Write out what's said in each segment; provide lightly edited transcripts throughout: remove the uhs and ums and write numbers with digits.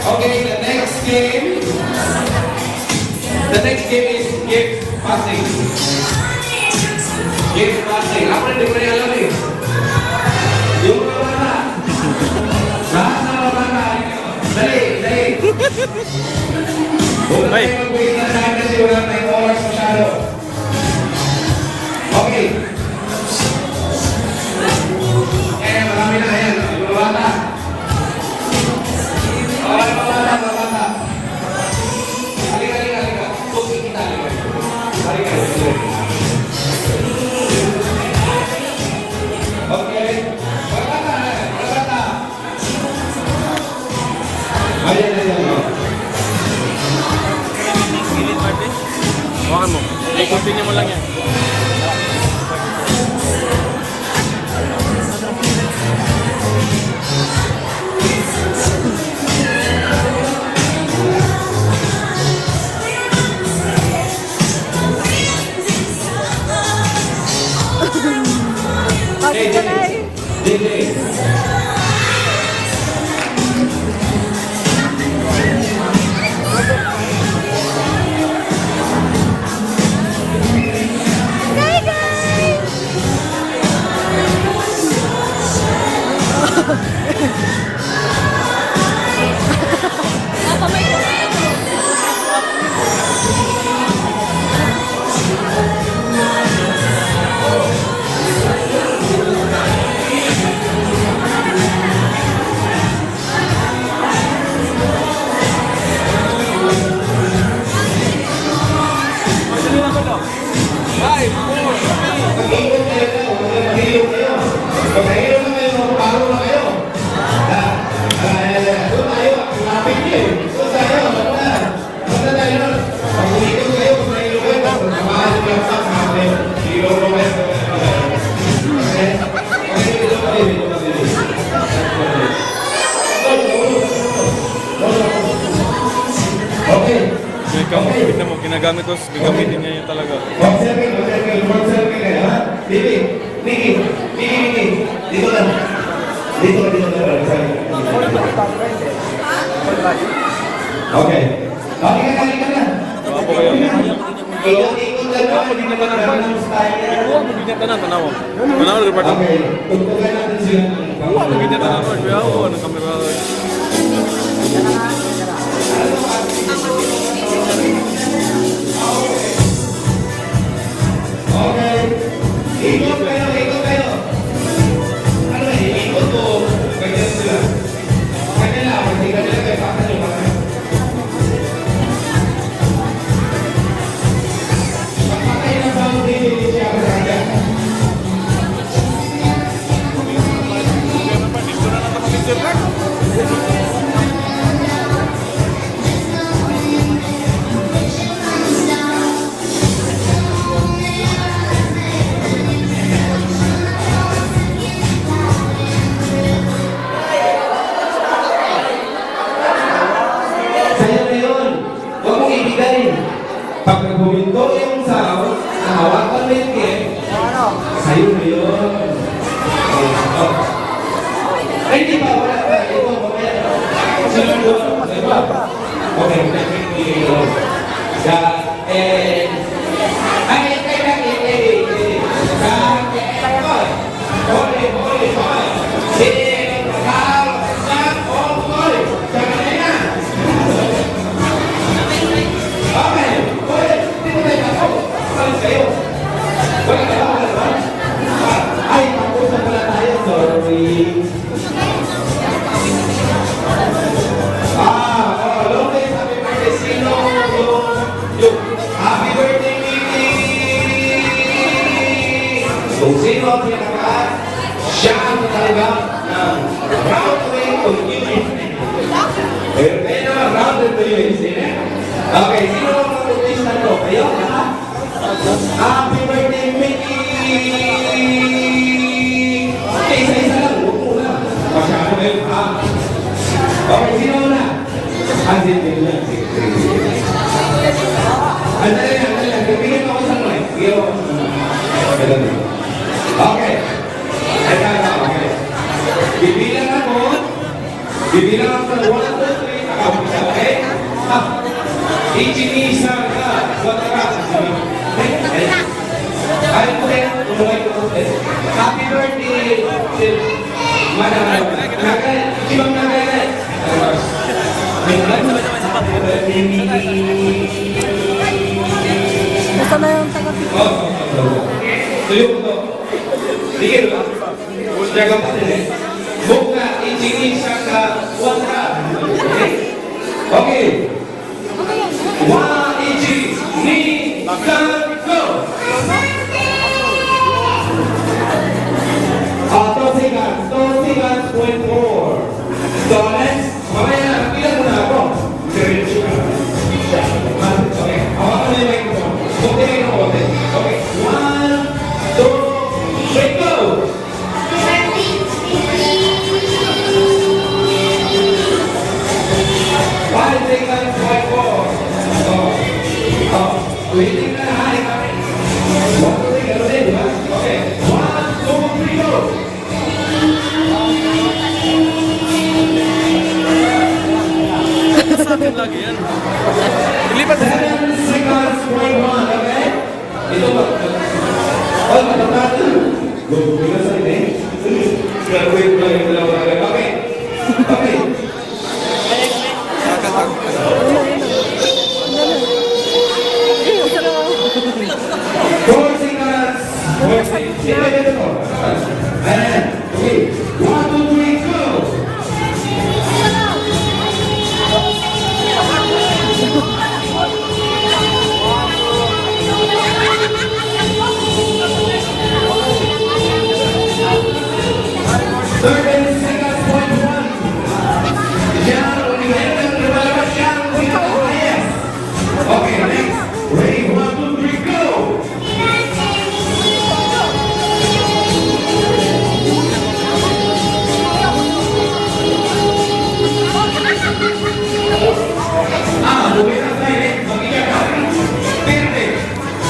Okay, the next game. The next game is gift passing. Gift passing. Apa yang diberikan lagi? Yung mana? Bahasa mana? Dali. Huwag tayo mag-wait na tayo kasi wala tayong oras masyado. Okay. Marami na yan. Yung bata. Bata. Halika. Tukin kita. Halika. Okay. Bata. Ayan. Gilid, Martin. Hawakan mo. Ikutin niyo mo lang yan. Tignan mo, ginagamit ko, gagamitin niya yun talaga. Observe kayo, ha? Bibi, Niki. Dito lang. Okay. Halika na. Ako kayo. Ikot lang naman. Magiging tanan, tanawa. Tanawa, Roberto. Okay. Tugtugan natin siya. Magiging tanan, kuya ako, anong kamera. Okay. Ikot kayo. Ano na, ikot mo. Ganyan sila. Ganyan lang. Hindi ka nila kayo pakanyo. Pagpatay na ba ang hindi siya kasaya? Pag nagbuminto yung sound, nahawakan mo yung game, sa'yo na yun. Ay, di ba? Wala pa. Ito, mamaya. Okay, and... Ay, Kung sino ang pinakakaan, siya ang tatanggap ng round away of union. Pero kayo naman, round to union. Okay, sino ang mag-utista nyo? Kayo? Happy birthday, Mickey! Okay, isa-isa lang. Huwag muna. Masyado kayo, ha? Okay, sino muna? Ansin din lang. Andali lang. Bigyan ako sa mga. Bigyan ako sa mga. Okay. Okay. Bibilang ako sa 1, 2, 3. Nakapisa, okay? Ichinisa ka. Ay, happy birthday, Madam. Ibang nagalit. Basta na yung taga-pito. Tuyo ko to. Sige ba? Jaga pa din eh. Buka, ichinisa ka, wala. Okay? One, ichi, ni, san, go! Tosigan, 2 seconds, 0.4. So next, mamaya na, bilang mo na ako. Diretso ka. Okay, hawakan mo yung microphone. Okay kayo ng konti. Okay, 1, 2, 3, go! 5 seconds, 0.4. Waiting na na, ha? 1, 2, 3, gano'n din, di ba? Okay, 1, 2, 3, go! Sa akin lagi yan. Ilipat na. 7 seconds, 0.1, okay? Ito ba? Oh, matataas na. Gugulo sa rin eh. Gagawin ko lang yung dalawa. Okay. Okay. Four seconds. Ayan. Okay. 1, 2, 3, go! Okay, next. Ready? 1, 2, 3, go! Bumilang tayo eh. Mag-iyak ka. Perde.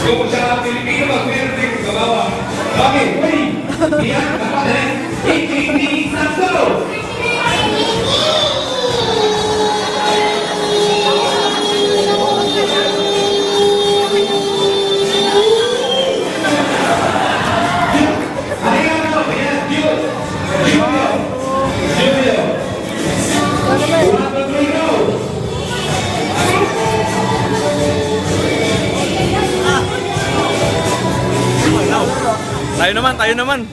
Yung sa Pilipino, mag-perde sa bawah. Okay, ready? Iyak, dapat eh. 8, 8, 8, go! Tayo naman.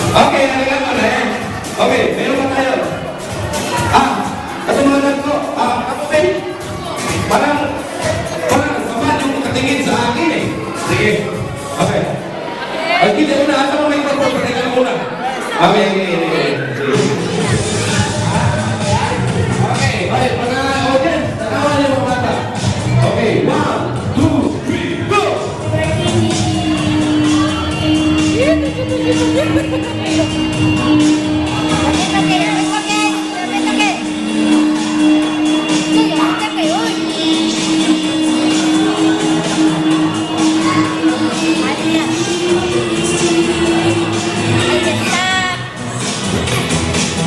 Okay, nalagyan mo na eh. Okay, meron pa tayo. Katulad ko, kapatid, parang sapat yung katingin sa akin eh. Sige, okay. Ay, kita mo na, asa mo may pagpapag, patingin mo muna. Okay, okay, mga audience, tanawan niyo mga bata. Okay, 1, 2, 3, go!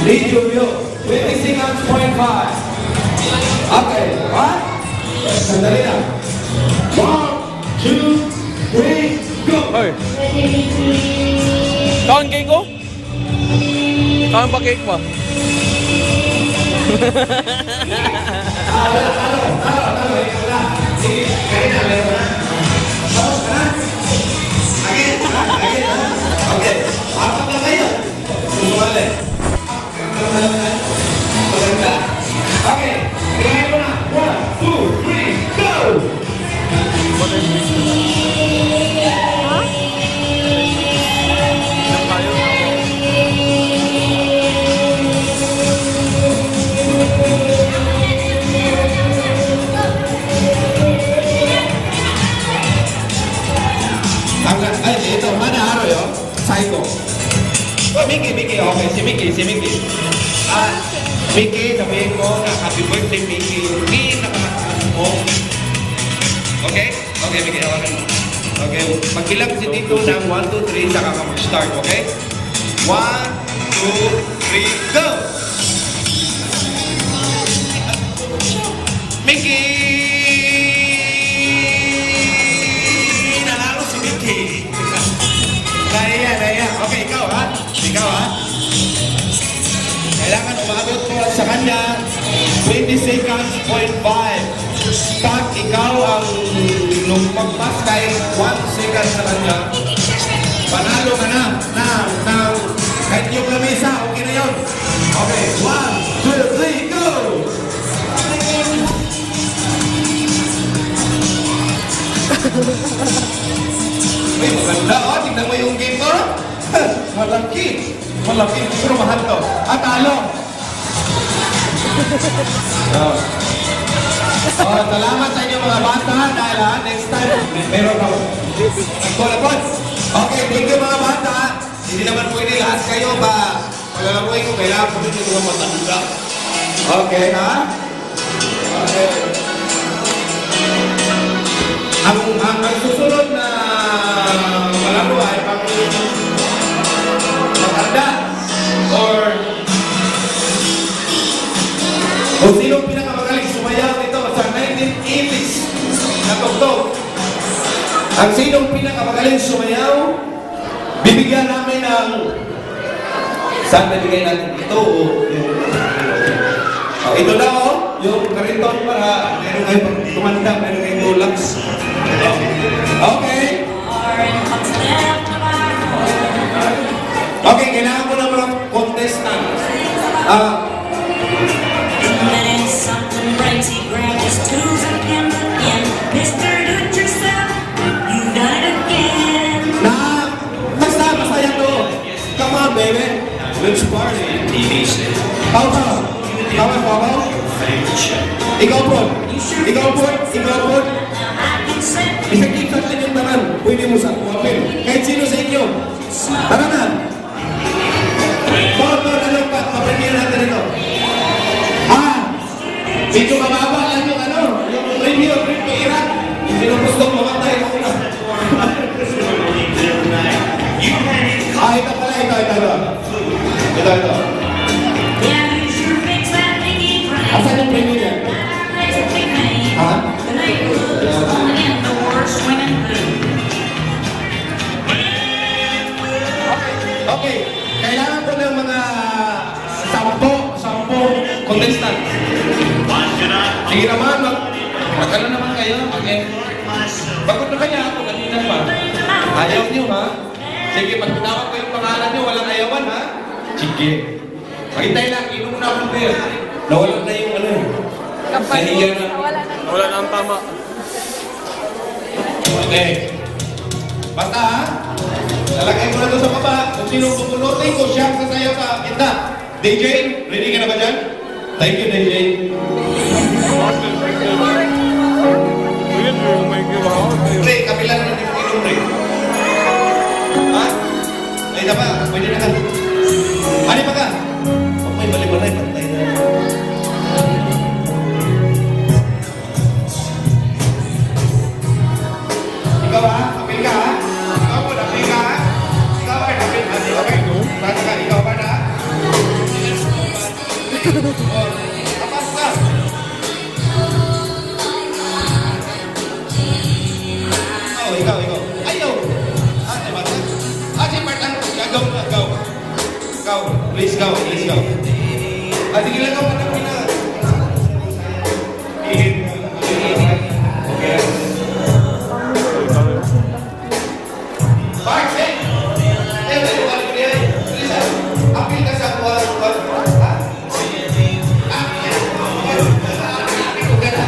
Lead Julio, 20 seconds, point 5. Okay, what? Sandali na. 1, 2, 3, go! Hoy. Kaon cake ko? Kaon pa cake mo? Sige, kaya na, meron na. Tapos ka na? Again, okay. Apat na kayo. Sumali. Maganda. Okay, tingnan mo na. 1, 2, 3, go! Ay, ito, mana araw yun? Psycho. Oh, Mickey, okay, si Mickey. Mickey, sabihin ko na happy birthday, Mickey. Yung pinakamataas mo. Okay? Okay, Mickey, hawakan mo. Okay, magbilang si Tito ng 1, 2, 3, saka ka mag-start, okay? 1, 2, 3, go! Mickey! Nanalo si Mickey. Naya. Okay, ikaw ha? Kailangan umabot mo sa kanya 20 seconds, point 5. Pag ikaw ang nung magpas kahit 1 second sa kanya, panalo ka na kahit yung lamesa, okay na yun. Okay, 1, 2, 3, go! Uy, maganda oh, tignan mo yung game ko. Malaki. Pero mahal to. Talo. Salamat sa inyo mga bata dahil next time meron ako. Nagkulapon. Okay, thank you mga bata. Hindi naman pwede lahat kayo ba? Pagkakabuhay ko, kailangan ko rin yung mga matanda. Okay, ha? Okay. Ang susunod na malaro ay pang matanda or kung sino pinakamagaling sumayaw nito sa 1980s na tugtog. Ang sinong pinakamagaling sumayaw, bibigyan namin ng saan nabigay natin ito o ito daw yung kariton para meron kayo pag tumanda, meron kayo tulaks. Okay. Okay, kailangan ko ng mga contestant. That is something breaks, he grabbed his tools and him again. Mr. Do-it-yourself, you've done it again. Basta yan to. Come on, baby. Let's party. How? Ikaw po. Effective sa atin yung tanan. Pwede mo sa kuwapin. Kahit sino sa inyo. Tara na. Anong pa-premier natin ito? Medyo mababa lang yung preview Iraq. Sino gustong mamatay mo na? Ito pala, ito. Yeah, you sure fix that Mickey Frank. Asan yung preview niya? There's a big name. The neighborhood's falling in the war swinging blue. Okay, kailangan ko ng mga 10 contestant. Sige naman, magkano naman kayo? Bakit na kaya ako kanina pa? Ayaw niyo ha? Sige, pag tinawag ko yung pangalan niyo, walang ayawan ha? Sige. Magintay lang, inom na ako beer. Nawala na yung nahiya na. Wala na ang tama. Okay. Basta ha? Lalagay mo na doon sa baba. Kung sinong pupunutin ko, siya ang sasayaw sa kita. DJ, ready ka na ba dyan? Thank you, DJ. Pre, kapila na natin yung inom, pre. Ha? Ay, na ba? Pwede na ka. Ikaw ha? Apil ka ha? Ikaw po, apil ka ha? Ikaw ay apil ka. Okay? Basta ka, ikaw ba na? Tapas ka. Ikaw. Ayaw. Ate, bata. Ate, partang. Gagaw na, gaw. Gaw. Please, gaw. Ate, gila gaw. Patang pina. Okay. Bart, hey! Please, apil ka sa kuwan. Ha? Apil ka na.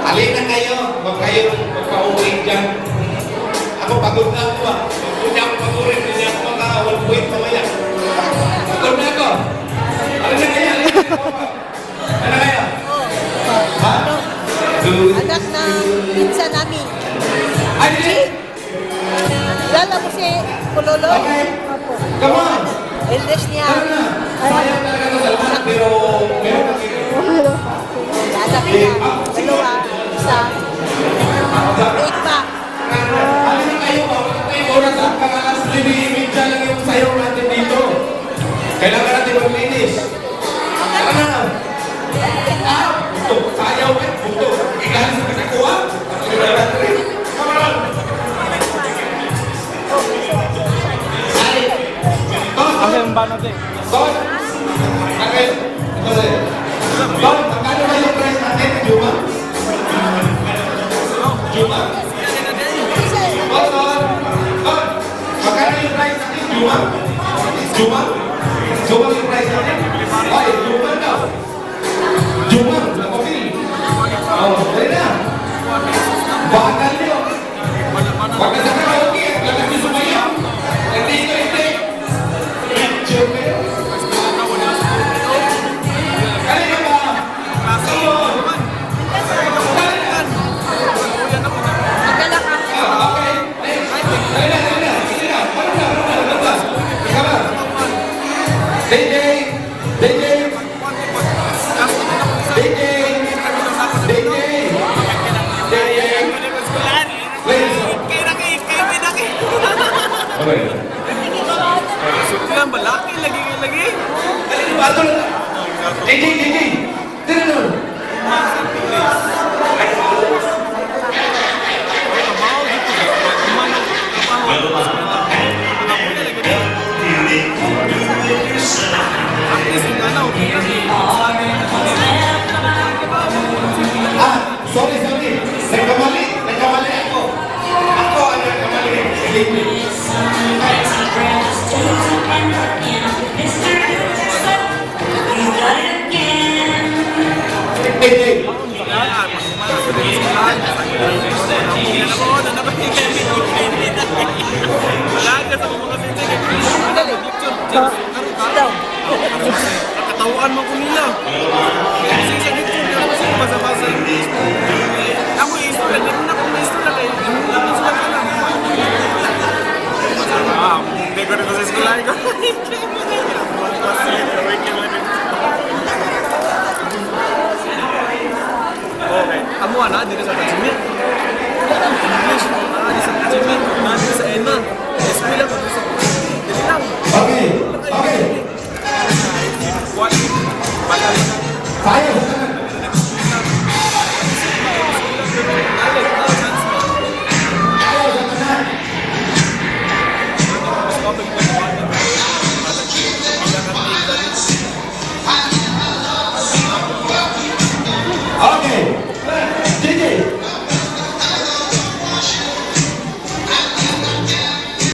Halina kayo, huwag kayong magpa-uwi dyan. Ako pagod na ako ah. Hindi ako pag-uwi, hindi ako maka-1 mamaya. Pagod na ako. Halina kayo. Ano kayo? Ha? Anak ng pinsa namin. Ay, hindi! Lala mo si Kulolo? Okay. Opo. Come on! Eldest niya. Tara na! Sayang talaga ito sa lahat, pero meron na kayo. Anak niya. Dalawa. Isa. Eight pa. Halina kayo, huwag kayo oras at pang-alas 3:30 lang yung sayaw natin dito. Kailangan natin maglinis. Tara na! Buto! Sayaw ka! Buto! Igalis sa kakakuha! Come on! Kasi ang ba natin? Don! Okay. Don, magkano ba yung price natin? Juma? Juma? Don! Magkano yung price natin? Juma? Juma yung price natin? Ay, Juma daw. Juma, nakapil. Dali na. Bakal nyo. Bakal sa karaoke. Lakas nyo sumayaw. Hindi. Kanina ba? Kason! Magdala ka. Okay. Dali na. DJ! Okay. Suklan ba? Laki, lagi. Dali na ba? DJ! Dali na. Sorry. Nagkamali ako. Ako ang nagkamali. DJ!